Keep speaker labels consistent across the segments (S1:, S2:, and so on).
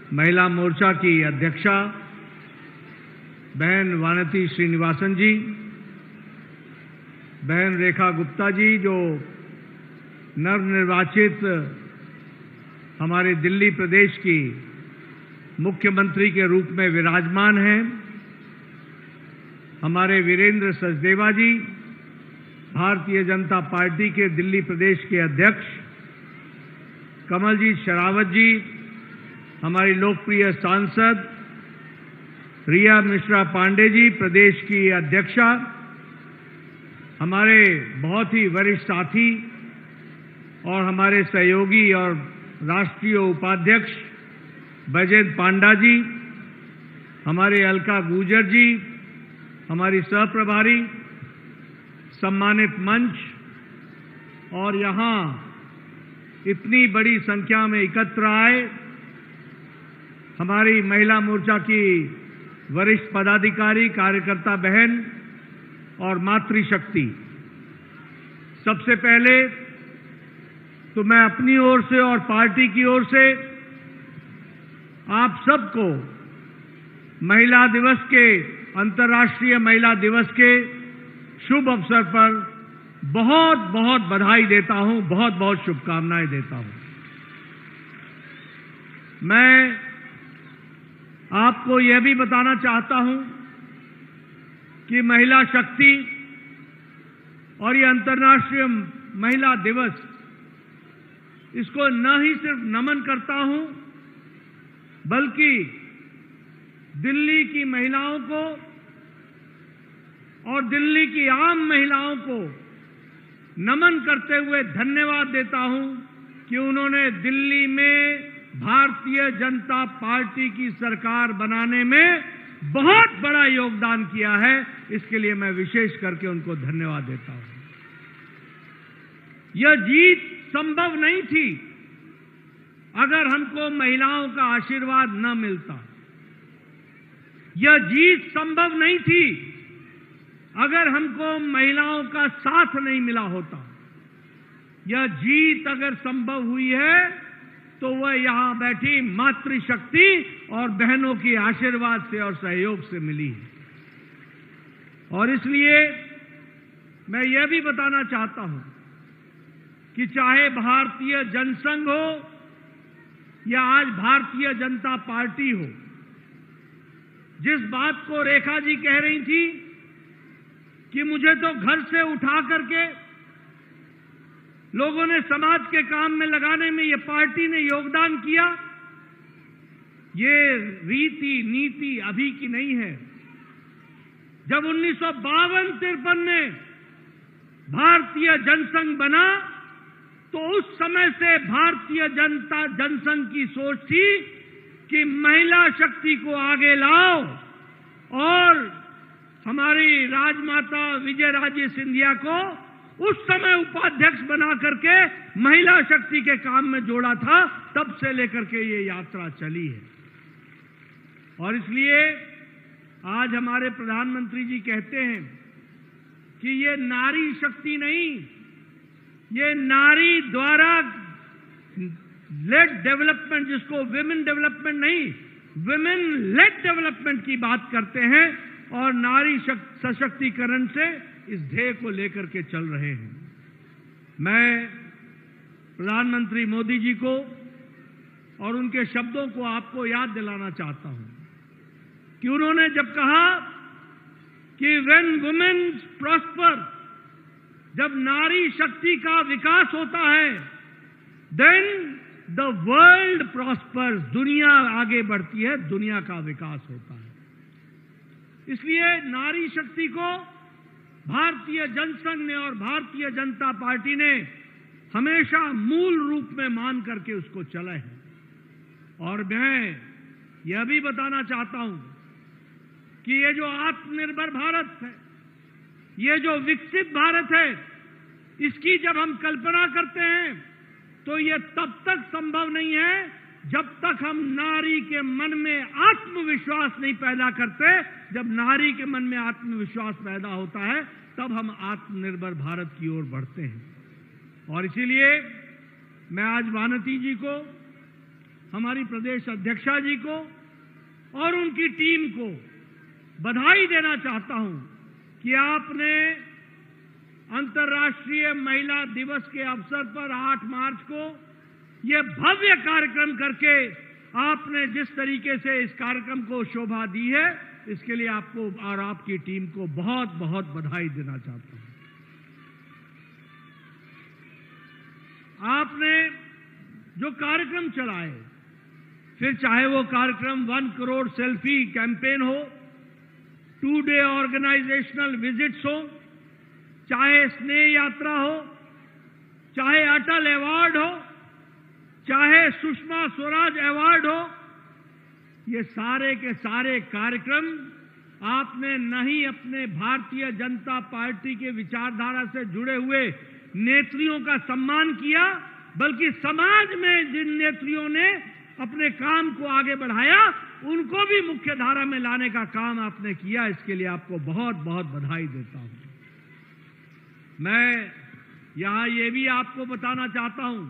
S1: महिला मोर्चा की अध्यक्षा बहन वानती श्रीनिवासन जी, बहन रेखा गुप्ता जी जो नवनिर्वाचित हमारे दिल्ली प्रदेश की मुख्यमंत्री के रूप में विराजमान हैं, हमारे वीरेंद्र सचदेवा जी भारतीय जनता पार्टी के दिल्ली प्रदेश के अध्यक्ष, कमलजीत शेरावत जी हमारी लोकप्रिय सांसद, रिया मिश्रा पांडे जी प्रदेश की अध्यक्षा, हमारे बहुत ही वरिष्ठ साथी और हमारे सहयोगी और राष्ट्रीय उपाध्यक्ष बैजयंत पांडा जी, हमारे अलका गुर्जर जी, हमारी सहप्रभारी, सम्मानित मंच और यहाँ इतनी बड़ी संख्या में एकत्र आए हमारी महिला मोर्चा की वरिष्ठ पदाधिकारी, कार्यकर्ता बहन और मातृशक्ति। सबसे पहले तो मैं अपनी ओर से और पार्टी की ओर से आप सबको महिला दिवस के, अंतर्राष्ट्रीय महिला दिवस के शुभ अवसर पर बहुत बहुत बधाई देता हूं, बहुत बहुत शुभकामनाएं देता हूं। मैं आपको यह भी बताना चाहता हूं कि महिला शक्ति और यह अंतर्राष्ट्रीय महिला दिवस, इसको न ही सिर्फ नमन करता हूं बल्कि दिल्ली की महिलाओं को और दिल्ली की आम महिलाओं को नमन करते हुए धन्यवाद देता हूं कि उन्होंने दिल्ली में भारतीय जनता पार्टी की सरकार बनाने में बहुत बड़ा योगदान किया है। इसके लिए मैं विशेष करके उनको धन्यवाद देता हूं। यह जीत संभव नहीं थी अगर हमको महिलाओं का आशीर्वाद न मिलता। यह जीत संभव नहीं थी अगर हमको महिलाओं का साथ नहीं मिला होता। यह जीत अगर संभव हुई है तो वह यहां बैठी मातृशक्ति और बहनों के आशीर्वाद से और सहयोग से मिली है। और इसलिए मैं यह भी बताना चाहता हूं कि चाहे भारतीय जनसंघ हो या आज भारतीय जनता पार्टी हो, जिस बात को रेखा जी कह रही थी कि मुझे तो घर से उठा करके लोगों ने समाज के काम में लगाने में ये पार्टी ने योगदान किया, ये रीति नीति अभी की नहीं है। जब 1952-53 में भारतीय जनसंघ बना तो उस समय से भारतीय जनता जनसंघ की सोच थी कि महिला शक्ति को आगे लाओ और हमारी राजमाता विजयराजे सिंधिया को उस समय उपाध्यक्ष बना करके महिला शक्ति के काम में जोड़ा था। तब से लेकर के ये यात्रा चली है। और इसलिए आज हमारे प्रधानमंत्री जी कहते हैं कि ये नारी शक्ति नहीं, ये नारी द्वारा लेड डेवलपमेंट, जिसको विमेन डेवलपमेंट नहीं, विमेन लेड डेवलपमेंट की बात करते हैं और नारी सशक्तिकरण से इस ध्येय को लेकर के चल रहे हैं। मैं प्रधानमंत्री मोदी जी को और उनके शब्दों को आपको याद दिलाना चाहता हूं कि उन्होंने जब कहा कि व्हेन वुमेन प्रॉस्पर, जब नारी शक्ति का विकास होता है, देन द वर्ल्ड प्रॉस्पर्स, दुनिया आगे बढ़ती है, दुनिया का विकास होता है। इसलिए नारी शक्ति को भारतीय जनसंघ ने और भारतीय जनता पार्टी ने हमेशा मूल रूप में मान करके उसको चला है। और मैं यह भी बताना चाहता हूं कि ये जो आत्मनिर्भर भारत है, ये जो विकसित भारत है, इसकी जब हम कल्पना करते हैं तो ये तब तक संभव नहीं है जब तक हम नारी के मन में आत्मविश्वास नहीं पैदा करते। जब नारी के मन में आत्मविश्वास पैदा होता है तब हम आत्मनिर्भर भारत की ओर बढ़ते हैं। और इसीलिए मैं आज वानती जी को, हमारी प्रदेश अध्यक्षा जी को और उनकी टीम को बधाई देना चाहता हूं कि आपने अंतर्राष्ट्रीय महिला दिवस के अवसर पर 8 मार्च को यह भव्य कार्यक्रम करके आपने जिस तरीके से इस कार्यक्रम को शोभा दी है, इसके लिए आपको और आपकी टीम को बहुत बहुत बधाई देना चाहता हूं। आपने जो कार्यक्रम चलाए, फिर चाहे वो कार्यक्रम 1 करोड़ सेल्फी कैंपेन हो, 2 डे ऑर्गेनाइजेशनल विजिट्स हो, चाहे स्नेह यात्रा हो, चाहे अटल अवार्ड हो, चाहे सुषमा स्वराज अवार्ड हो, ये सारे के सारे कार्यक्रम आपने न ही अपने भारतीय जनता पार्टी के विचारधारा से जुड़े हुए नेत्रियों का सम्मान किया, बल्कि समाज में जिन नेत्रियों ने अपने काम को आगे बढ़ाया, उनको भी मुख्य धारा में लाने का काम आपने किया। इसके लिए आपको बहुत बहुत बधाई देता हूं। मैं यहां ये भी आपको बताना चाहता हूं,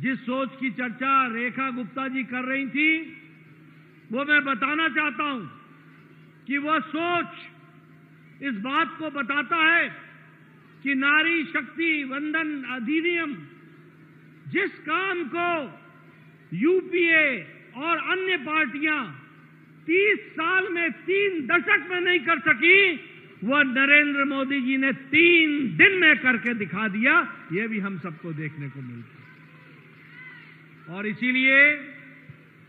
S1: जिस सोच की चर्चा रेखा गुप्ता जी कर रही थी, वो मैं बताना चाहता हूं कि वह सोच इस बात को बताता है कि नारी शक्ति वंदन अधिनियम जिस काम को यूपीए और अन्य पार्टियां 30 साल में 3 दशक में नहीं कर सकी, वह नरेंद्र मोदी जी ने 3 दिन में करके दिखा दिया। यह भी हम सबको देखने को मिलता है। और इसीलिए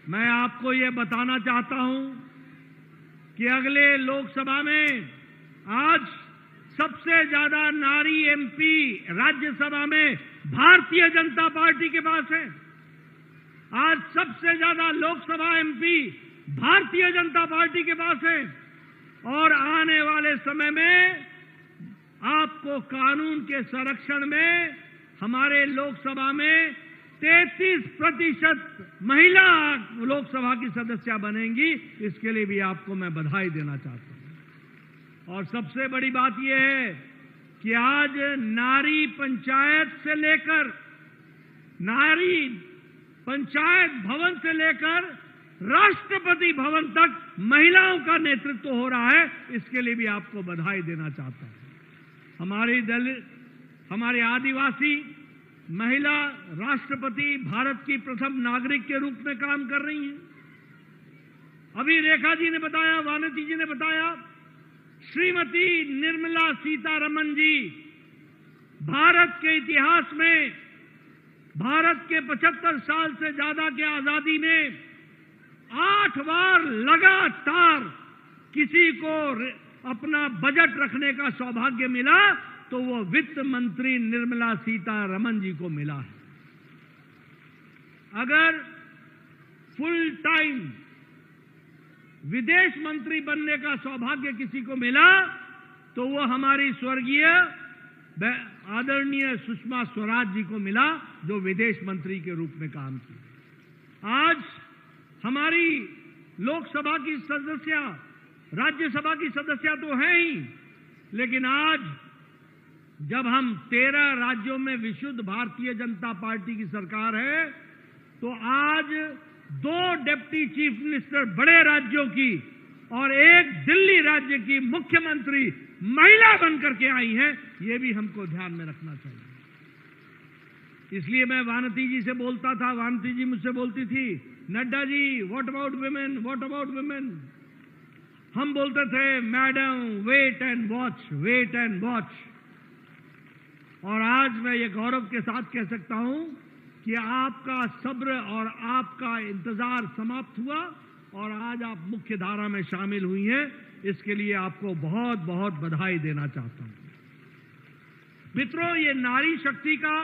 S1: मैं आपको यह बताना चाहता हूं कि अगले लोकसभा में आज सबसे ज्यादा नारी एमपी राज्यसभा में भारतीय जनता पार्टी के पास है। आज सबसे ज्यादा लोकसभा एमपी भारतीय जनता पार्टी के पास है। और आने वाले समय में आपको कानून के संरक्षण में हमारे लोकसभा में 33% महिला लोकसभा की सदस्य बनेंगी। इसके लिए भी आपको मैं बधाई देना चाहता हूं। और सबसे बड़ी बात यह है कि आज नारी पंचायत से लेकर नारी पंचायत भवन से लेकर राष्ट्रपति भवन तक महिलाओं का नेतृत्व हो रहा है। इसके लिए भी आपको बधाई देना चाहता हूं। हमारी दलित हमारे आदिवासी महिला राष्ट्रपति भारत की प्रथम नागरिक के रूप में काम कर रही हैं। अभी रेखा जी ने बताया, वानती जी ने बताया, श्रीमती निर्मला सीतारमण जी भारत के इतिहास में भारत के 75 साल से ज्यादा के आजादी में 8 बार लगातार किसी को अपना बजट रखने का सौभाग्य मिला तो वो वित्त मंत्री निर्मला सीतारमण जी को मिला है। अगर फुल टाइम विदेश मंत्री बनने का सौभाग्य किसी को मिला तो वो हमारी स्वर्गीय आदरणीय सुषमा स्वराज जी को मिला, जो विदेश मंत्री के रूप में काम किया। आज हमारी लोकसभा की सदस्य, राज्यसभा की सदस्य तो हैं ही, लेकिन आज जब हम 13 राज्यों में विशुद्ध भारतीय जनता पार्टी की सरकार है, तो आज 2 डिप्टी चीफ मिनिस्टर बड़े राज्यों की और 1 दिल्ली राज्य की मुख्यमंत्री महिला बनकर के आई हैं। ये भी हमको ध्यान में रखना चाहिए। इसलिए मैं वानती जी से बोलता था, वानती जी मुझसे बोलती थी, Nadda ji what about women, what about women. हम बोलते थे madam wait and watch, wait and watch. और आज मैं ये गौरव के साथ कह सकता हूं कि आपका सब्र और आपका इंतजार समाप्त हुआ और आज आप मुख्य धारा में शामिल हुई हैं। इसके लिए आपको बहुत बहुत बधाई देना चाहता हूं। मित्रों, ये नारी शक्ति का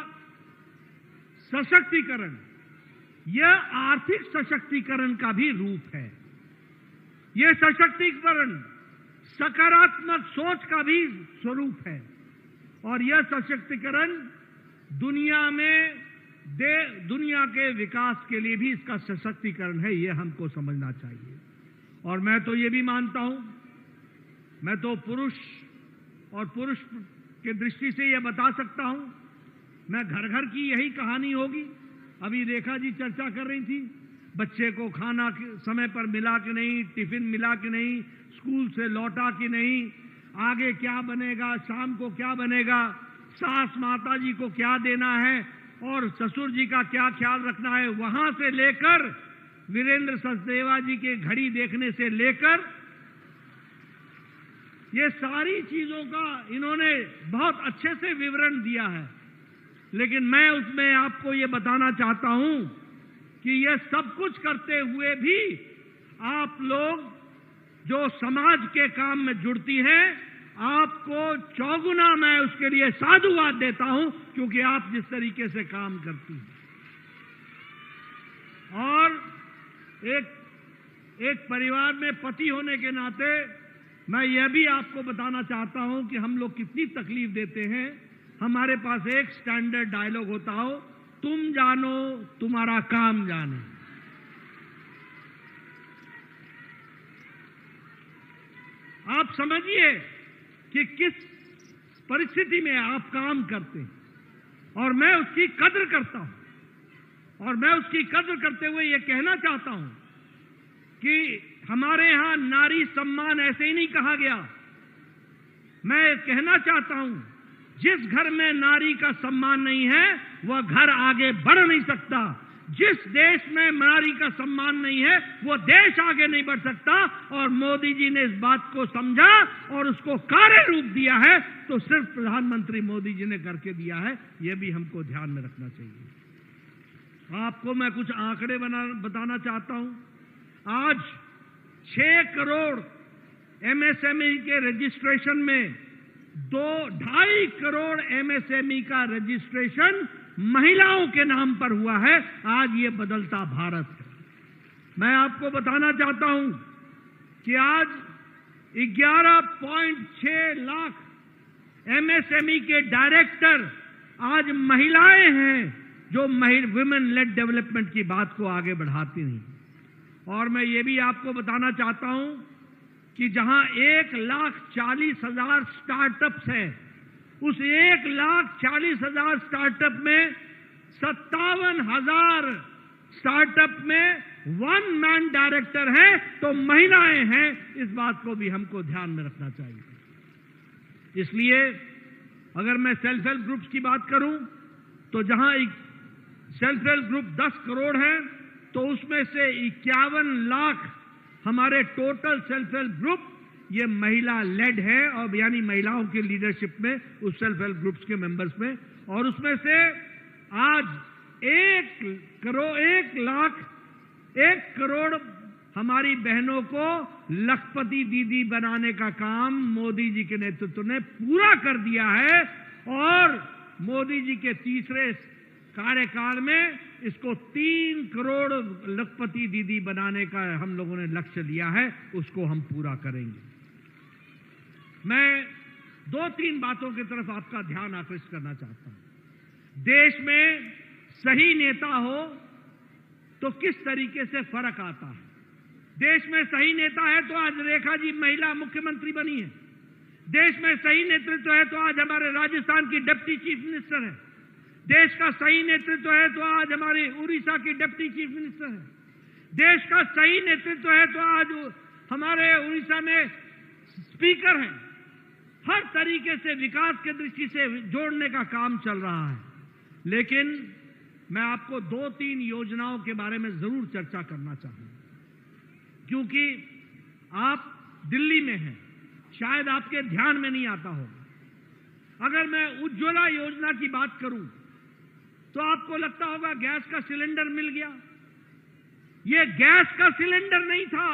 S1: सशक्तिकरण, यह आर्थिक सशक्तिकरण का भी रूप है। यह सशक्तिकरण सकारात्मक सोच का भी स्वरूप है और यह सशक्तिकरण दुनिया के विकास के लिए भी इसका सशक्तिकरण है। यह हमको समझना चाहिए। और मैं तो ये भी मानता हूं, मैं तो पुरुष के दृष्टि से यह बता सकता हूं, मैं घर घर की यही कहानी होगी। अभी रेखा जी चर्चा कर रही थी बच्चे को खाना समय पर मिला कि नहीं, टिफिन मिला कि नहीं, स्कूल से लौटा कि नहीं, आगे क्या बनेगा, शाम को क्या बनेगा, सास माता जी को क्या देना है और ससुर जी का क्या ख्याल रखना है, वहां से लेकर वीरेंद्र सचदेवा जी के घड़ी देखने से लेकर ये सारी चीजों का इन्होंने बहुत अच्छे से विवरण दिया है। लेकिन मैं उसमें आपको ये बताना चाहता हूं कि ये सब कुछ करते हुए भी आप लोग जो समाज के काम में जुड़ती हैं, आपको चौगुना मैं उसके लिए साधुवाद देता हूं, क्योंकि आप जिस तरीके से काम करती हैं। और एक परिवार में पति होने के नाते मैं यह भी आपको बताना चाहता हूं कि हम लोग कितनी तकलीफ देते हैं। हमारे पास एक स्टैंडर्ड डायलॉग होता हो, तुम जानो तुम्हारा काम जाने। आप समझिए कि किस परिस्थिति में आप काम करते हैं, और मैं उसकी कद्र करता हूं। और मैं उसकी कद्र करते हुए यह कहना चाहता हूं कि हमारे यहां नारी सम्मान ऐसे ही नहीं कहा गया। मैं कहना चाहता हूं, जिस घर में नारी का सम्मान नहीं है वह घर आगे बढ़ नहीं सकता। जिस देश में नारी का सम्मान नहीं है वो देश आगे नहीं बढ़ सकता। और मोदी जी ने इस बात को समझा और उसको कार्य रूप दिया है, तो सिर्फ प्रधानमंत्री मोदी जी ने करके दिया है, यह भी हमको ध्यान में रखना चाहिए। आपको मैं कुछ आंकड़े बताना चाहता हूं। आज 6 करोड़ एमएसएमई के रजिस्ट्रेशन में 2.5 करोड़ एमएसएमई का रजिस्ट्रेशन महिलाओं के नाम पर हुआ है। आज ये बदलता भारत है। मैं आपको बताना चाहता हूं कि आज 11.6 लाख एमएसएमई के डायरेक्टर आज महिलाएं हैं, जो वुमेन लेड डेवलपमेंट की बात को आगे बढ़ाती नहीं। और मैं ये भी आपको बताना चाहता हूं कि जहां 1,40,000 स्टार्टअप्स हैं, उस 1,40,000 स्टार्टअप में 57,000 स्टार्टअप में 1 मैन डायरेक्टर है, तो महिलाएं हैं। इस बात को भी हमको ध्यान में रखना चाहिए। इसलिए अगर मैं सेल्फ हेल्प ग्रुप्स की बात करूं, तो जहां सेल्फ हेल्प ग्रुप 10 करोड़ है, तो उसमें से 51 लाख हमारे टोटल सेल्फ हेल्प ग्रुप ये महिला लेड है, और यानी महिलाओं की लीडरशिप में उस सेल्फ हेल्प ग्रुप्स के मेंबर्स में। और उसमें से आज 1 करोड़ हमारी बहनों को लखपति दीदी बनाने का काम मोदी जी के नेतृत्व ने पूरा कर दिया है। और मोदी जी के तीसरे कार्यकाल में इसको 3 करोड़ लखपति दीदी बनाने का हम लोगों ने लक्ष्य लिया है, उसको हम पूरा करेंगे। मैं 2-3 बातों की तरफ आपका ध्यान आकर्षित करना चाहता हूं। देश में सही नेता हो तो किस तरीके से फर्क आता है। देश में सही नेता है तो आज रेखा जी महिला मुख्यमंत्री बनी है। देश में सही नेतृत्व है तो आज हमारे राजस्थान की डिप्टी चीफ मिनिस्टर है। देश का सही नेतृत्व है तो आज हमारे उड़ीसा की डिप्टी चीफ मिनिस्टर है। देश का सही नेतृत्व है तो आज हमारे उड़ीसा में स्पीकर हैं। हर तरीके से विकास की दृष्टि से जोड़ने का काम चल रहा है। लेकिन मैं आपको 2-3 योजनाओं के बारे में जरूर चर्चा करना चाहूंगा, क्योंकि आप दिल्ली में हैं, शायद आपके ध्यान में नहीं आता होगा। अगर मैं उज्ज्वला योजना की बात करूं तो आपको लगता होगा गैस का सिलेंडर मिल गया। यह गैस का सिलेंडर नहीं था,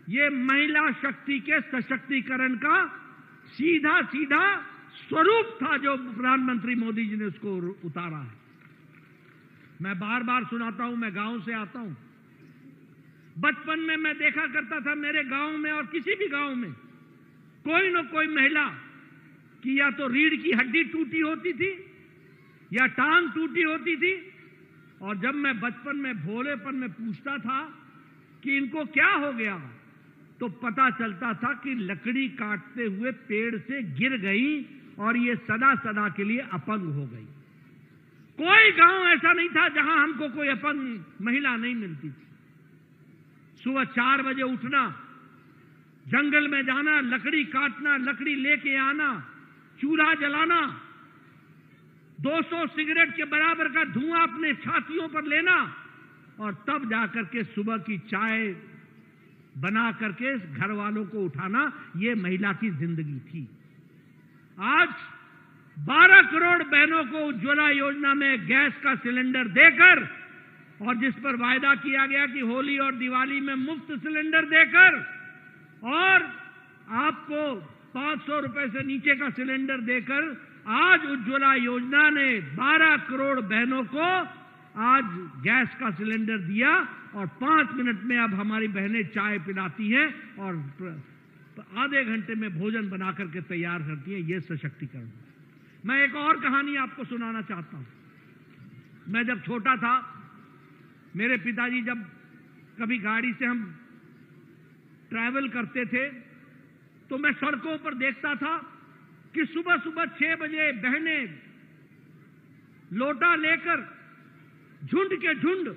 S1: यह महिला शक्ति के सशक्तिकरण का सीधा स्वरूप था, जो प्रधानमंत्री मोदी जी ने उसको उतारा है। मैं बार बार सुनाता हूं, मैं गांव से आता हूं। बचपन में मैं देखा करता था मेरे गांव में और किसी भी गांव में कोई न कोई महिला की या तो रीढ़ की हड्डी टूटी होती थी या टांग टूटी होती थी। और जब मैं बचपन में भोलेपन में पूछता था कि इनको क्या हो गया, तो पता चलता था कि लकड़ी काटते हुए पेड़ से गिर गई और ये सदा सदा के लिए अपंग हो गई। कोई गांव ऐसा नहीं था जहां हमको कोई अपंग महिला नहीं मिलती थी। सुबह 4 बजे उठना, जंगल में जाना, लकड़ी काटना, लकड़ी लेके आना, चूल्हा जलाना, 200 सिगरेट के बराबर का धुआं अपने छातियों पर लेना और तब जाकर के सुबह की चाय बना करके घर वालों को उठाना, ये महिला की जिंदगी थी। आज 12 करोड़ बहनों को उज्ज्वला योजना में गैस का सिलेंडर देकर और जिस पर वायदा किया गया कि होली और दिवाली में मुफ्त सिलेंडर देकर और आपको 500 रुपए से नीचे का सिलेंडर देकर आज उज्ज्वला योजना ने 12 करोड़ बहनों को आज गैस का सिलेंडर दिया और 5 मिनट में अब हमारी बहनें चाय पिलाती हैं और आधे घंटे में भोजन बना करके तैयार करती हैं। यह सशक्तिकरण। मैं एक और कहानी आपको सुनाना चाहता हूं। मैं जब छोटा था, मेरे पिताजी जब कभी गाड़ी से हम ट्रैवल करते थे तो मैं सड़कों पर देखता था कि सुबह सुबह 6 बजे बहनें लोटा लेकर झुंड के झुंड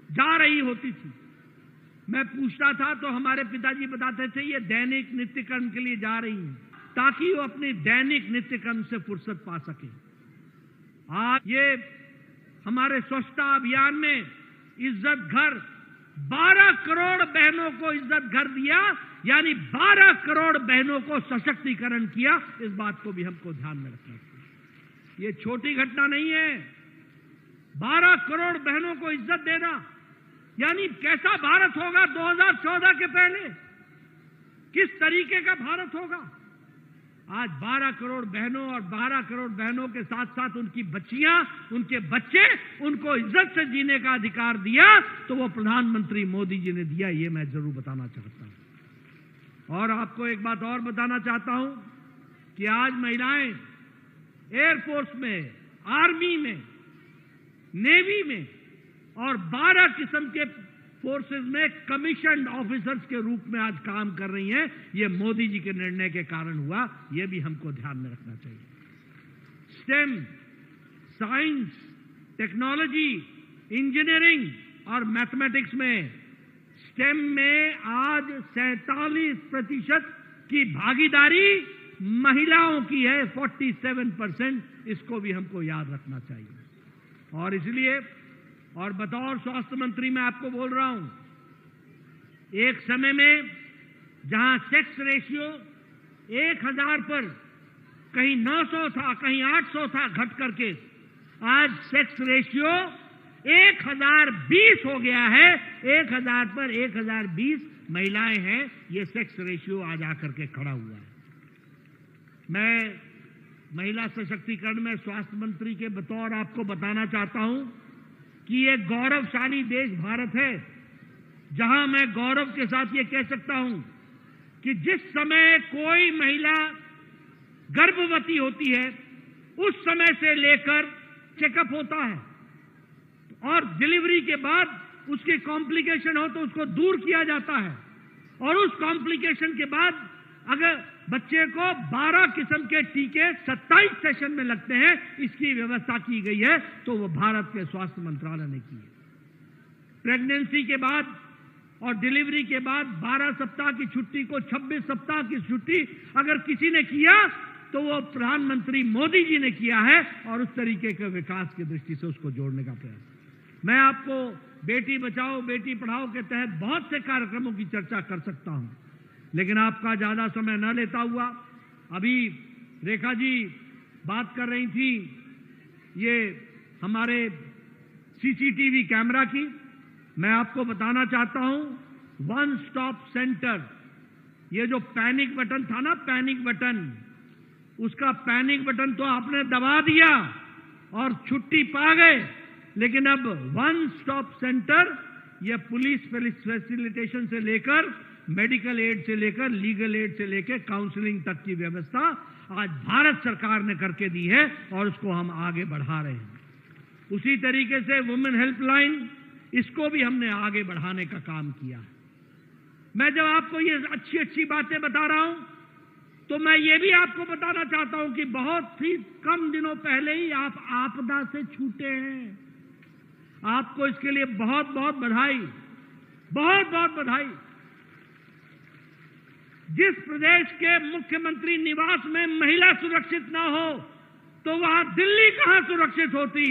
S1: जा रही होती थी। मैं पूछता था तो हमारे पिताजी बताते थे ये दैनिक नित्य कर्म के लिए जा रही हैं ताकि वो अपने दैनिक नित्य कर्म से फुर्सत पा सके। आज ये हमारे स्वच्छता अभियान में इज्जत घर 12 करोड़ बहनों को इज्जत घर दिया, यानी 12 करोड़ बहनों को सशक्तिकरण किया। इस बात को भी हमको ध्यान में रखना चाहिए। ये छोटी घटना नहीं है। 12 करोड़ बहनों को इज्जत देना यानी कैसा भारत होगा 2014 के पहले, किस तरीके का भारत होगा। आज 12 करोड़ बहनों और 12 करोड़ बहनों के साथ साथ उनकी बच्चियां, उनके बच्चे, उनको इज्जत से जीने का अधिकार दिया तो वो प्रधानमंत्री मोदी जी ने दिया। ये मैं जरूर बताना चाहता हूं। और आपको एक बात और बताना चाहता हूं कि आज महिलाएं एयरफोर्स में, आर्मी में, नेवी में और 12 किस्म के फोर्सेस में कमीशन ऑफिसर्स के रूप में आज काम कर रही हैं। ये मोदी जी के निर्णय के कारण हुआ। ये भी हमको ध्यान में रखना चाहिए। स्टेम, साइंस, टेक्नोलॉजी, इंजीनियरिंग और मैथमेटिक्स में, स्टेम में आज 47% की भागीदारी महिलाओं की है, 47%। इसको भी हमको याद रखना चाहिए। और इसलिए और बतौर स्वास्थ्य मंत्री मैं आपको बोल रहा हूं, एक समय में जहां सेक्स रेशियो 1000 पर कहीं 900 था, कहीं 800 था, घट करके आज सेक्स रेशियो 1020 हो गया है। 1000 पर 1020 महिलाएं हैं। ये सेक्स रेशियो आज आकर के खड़ा हुआ है। मैं महिला सशक्तिकरण में स्वास्थ्य मंत्री के बतौर आपको बताना चाहता हूं कि ये गौरवशाली देश भारत है, जहां मैं गौरव के साथ ये कह सकता हूं कि जिस समय कोई महिला गर्भवती होती है उस समय से लेकर चेकअप होता है और डिलीवरी के बाद उसकी कॉम्प्लिकेशन हो तो उसको दूर किया जाता है और उस कॉम्प्लिकेशन के बाद अगर बच्चे को 12 किस्म के टीके 27 सेशन में लगते हैं, इसकी व्यवस्था की गई है तो वो भारत के स्वास्थ्य मंत्रालय ने की है। प्रेगनेंसी के बाद और डिलीवरी के बाद 12 सप्ताह की छुट्टी को 26 सप्ताह की छुट्टी अगर किसी ने किया तो वो प्रधानमंत्री मोदी जी ने किया है और उस तरीके के विकास की दृष्टि से उसको जोड़ने का प्रयास। मैं आपको बेटी बचाओ बेटी पढ़ाओ के तहत बहुत से कार्यक्रमों की चर्चा कर सकता हूं, लेकिन आपका ज्यादा समय न लेता हुआ, अभी रेखा जी बात कर रही थी ये हमारे सीसीटीवी कैमरा की। मैं आपको बताना चाहता हूं वन स्टॉप सेंटर, ये जो पैनिक बटन था ना, पैनिक बटन, उसका पैनिक बटन तो आपने दबा दिया और छुट्टी पा गए, लेकिन अब वन स्टॉप सेंटर यह पुलिस फैसिलिटेशन से लेकर, मेडिकल एड से लेकर, लीगल एड से लेकर काउंसलिंग तक की व्यवस्था आज भारत सरकार ने करके दी है और उसको हम आगे बढ़ा रहे हैं। उसी तरीके से वुमेन हेल्पलाइन, इसको भी हमने आगे बढ़ाने का काम किया। मैं जब आपको ये अच्छी अच्छी बातें बता रहा हूं तो मैं ये भी आपको बताना चाहता हूं कि बहुत ही कम दिनों पहले ही आप आपदा से छूटे हैं। आपको इसके लिए बहुत बहुत बधाई, बहुत बहुत बधाई। जिस प्रदेश के मुख्यमंत्री निवास में महिला सुरक्षित ना हो तो वहां दिल्ली कहां सुरक्षित होती।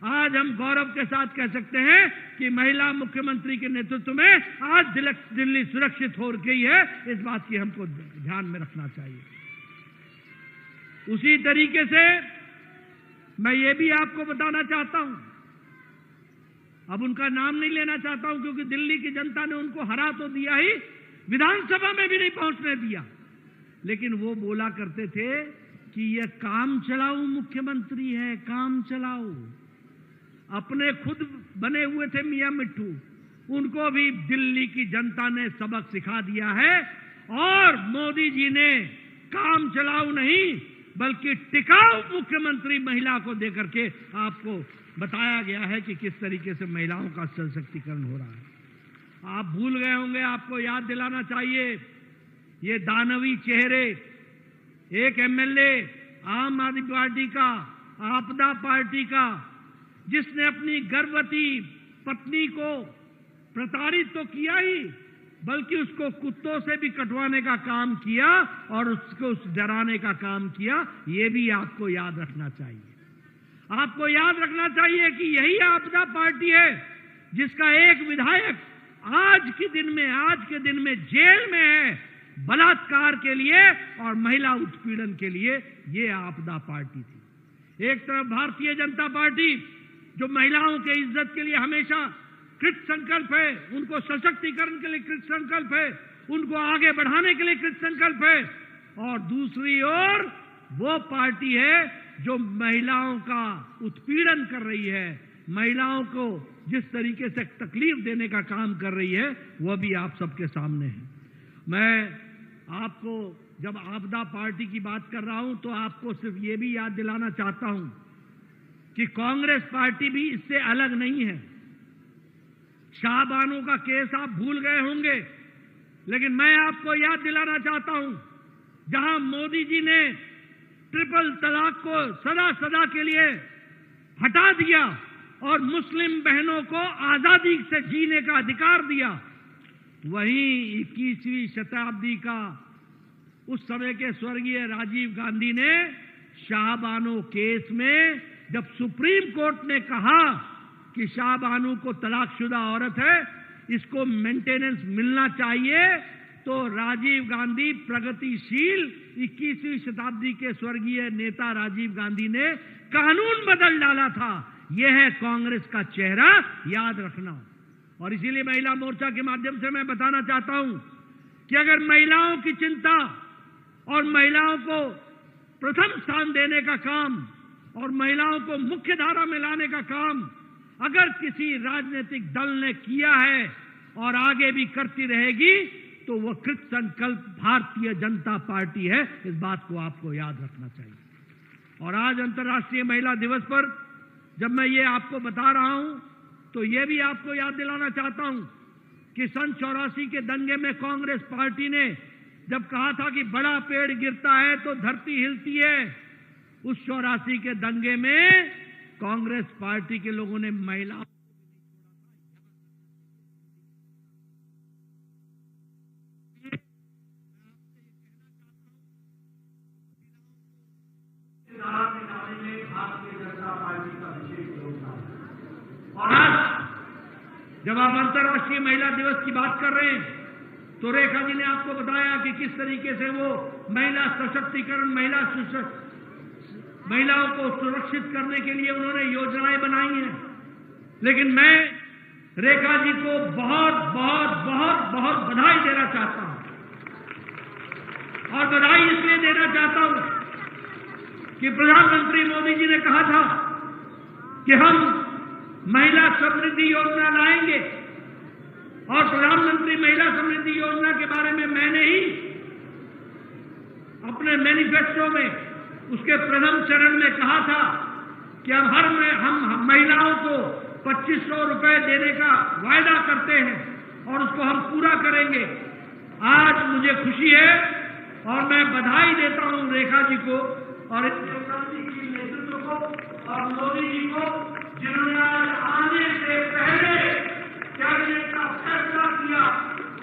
S1: आज हम गौरव के साथ कह सकते हैं कि महिला मुख्यमंत्री के नेतृत्व में आज दिल्ली सुरक्षित हो गई है। इस बात की हमको ध्यान में रखना चाहिए। उसी तरीके से मैं ये भी आपको बताना चाहता हूं, अब उनका नाम नहीं लेना चाहता हूं क्योंकि दिल्ली की जनता ने उनको हरा तो दिया ही, विधानसभा में भी नहीं पहुंचने दिया, लेकिन वो बोला करते थे कि यह काम चलाऊ मुख्यमंत्री है, काम चलाऊ। अपने खुद बने हुए थे मियां मिट्ठू, उनको भी दिल्ली की जनता ने सबक सिखा दिया है। और मोदी जी ने काम चलाऊ नहीं बल्कि टिकाऊ मुख्यमंत्री महिला को देकर के आपको बताया गया है कि किस तरीके से महिलाओं का सशक्तिकरण हो रहा है। आप भूल गए होंगे, आपको याद दिलाना चाहिए, ये दानवी चेहरे, एक एमएलए आम आदमी पार्टी का, आपदा पार्टी का, जिसने अपनी गर्भवती पत्नी को प्रताड़ित तो किया ही बल्कि उसको कुत्तों से भी कटवाने का काम किया और उसको डराने का काम किया। ये भी आपको याद रखना चाहिए। आपको याद रखना चाहिए कि यही आपदा पार्टी है जिसका एक विधायक आज के दिन में जेल में है बलात्कार के लिए और महिला उत्पीड़न के लिए। ये आपदा पार्टी थी। एक तरफ भारतीय जनता पार्टी जो महिलाओं के इज्जत के लिए हमेशा कृत संकल्प है, उनको सशक्तिकरण के लिए कृत संकल्प है, उनको आगे बढ़ाने के लिए कृत संकल्प है, और दूसरी ओर वो पार्टी है जो महिलाओं का उत्पीड़न कर रही है, महिलाओं को जिस तरीके से तकलीफ देने का काम कर रही है, वह भी आप सबके सामने है। मैं आपको जब आपदा पार्टी की बात कर रहा हूं तो आपको सिर्फ ये भी याद दिलाना चाहता हूं कि कांग्रेस पार्टी भी इससे अलग नहीं है। शाहबानो का केस आप भूल गए होंगे, लेकिन मैं आपको याद दिलाना चाहता हूं, जहां मोदी जी ने ट्रिपल तलाक को सदा के लिए हटा दिया और मुस्लिम बहनों को आजादी से जीने का अधिकार दिया, वहीं 21वीं शताब्दी का उस समय के स्वर्गीय राजीव गांधी ने शाहबानो केस में जब सुप्रीम कोर्ट ने कहा कि शाहबानो को तलाकशुदा औरत है, इसको मेंटेनेंस मिलना चाहिए, तो राजीव गांधी प्रगतिशील 21वीं शताब्दी के स्वर्गीय नेता राजीव गांधी ने कानून बदल डाला था। यह है कांग्रेस का चेहरा, याद रखना। और इसीलिए महिला मोर्चा के माध्यम से मैं बताना चाहता हूं कि अगर महिलाओं की चिंता और महिलाओं को प्रथम स्थान देने का काम और महिलाओं को मुख्य धारा में लाने का काम अगर किसी राजनीतिक दल ने किया है और आगे भी करती रहेगी तो वह कृत संकल्प भारतीय जनता पार्टी है। इस बात को आपको याद रखना चाहिए। और आज अंतर्राष्ट्रीय महिला दिवस पर जब मैं ये आपको बता रहा हूं तो ये भी आपको याद दिलाना चाहता हूं कि सन 84 के दंगे में कांग्रेस पार्टी ने जब कहा था कि बड़ा पेड़ गिरता है तो धरती हिलती है, उस 84 के दंगे में कांग्रेस पार्टी के लोगों ने महिलाओं भारतीय जनता पार्टी का विशेष योगदान। और आज जब आप अंतर्राष्ट्रीय महिला दिवस की बात कर रहे हैं तो रेखा जी ने आपको बताया कि किस तरीके से वो महिला सशक्तिकरण, महिलाओं को सुरक्षित करने के लिए उन्होंने योजनाएं बनाई हैं। लेकिन मैं रेखा जी को बहुत बहुत बहुत बहुत बधाई देना चाहता हूं, और बधाई इसलिए देना चाहता हूं कि प्रधानमंत्री मोदी जी ने कहा था कि हम महिला समृद्धि योजना लाएंगे, और प्रधानमंत्री महिला समृद्धि योजना के बारे में मैंने ही अपने मैनिफेस्टो में उसके प्रथम चरण में कहा था कि अब हम महिलाओं को 2500 रुपए देने का वायदा करते हैं और उसको हम पूरा करेंगे। आज मुझे खुशी है और मैं बधाई देता हूं रेखा जी को और इनके साथी की नेतृत्व को और मोदी जी को, जिन्होंने आज आने से पहले कैबिनेट का फैसला किया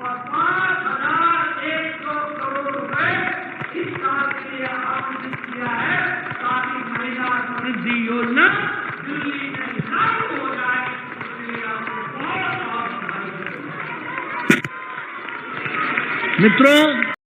S1: और 5,100 करोड़ रुपए इस साल के लिए आवंटित किया है, ताकि महिला समृद्धि योजना दिल्ली में लागू हो जाए। इसलिए आपको बहुत बहुत बधाई। मित्रों,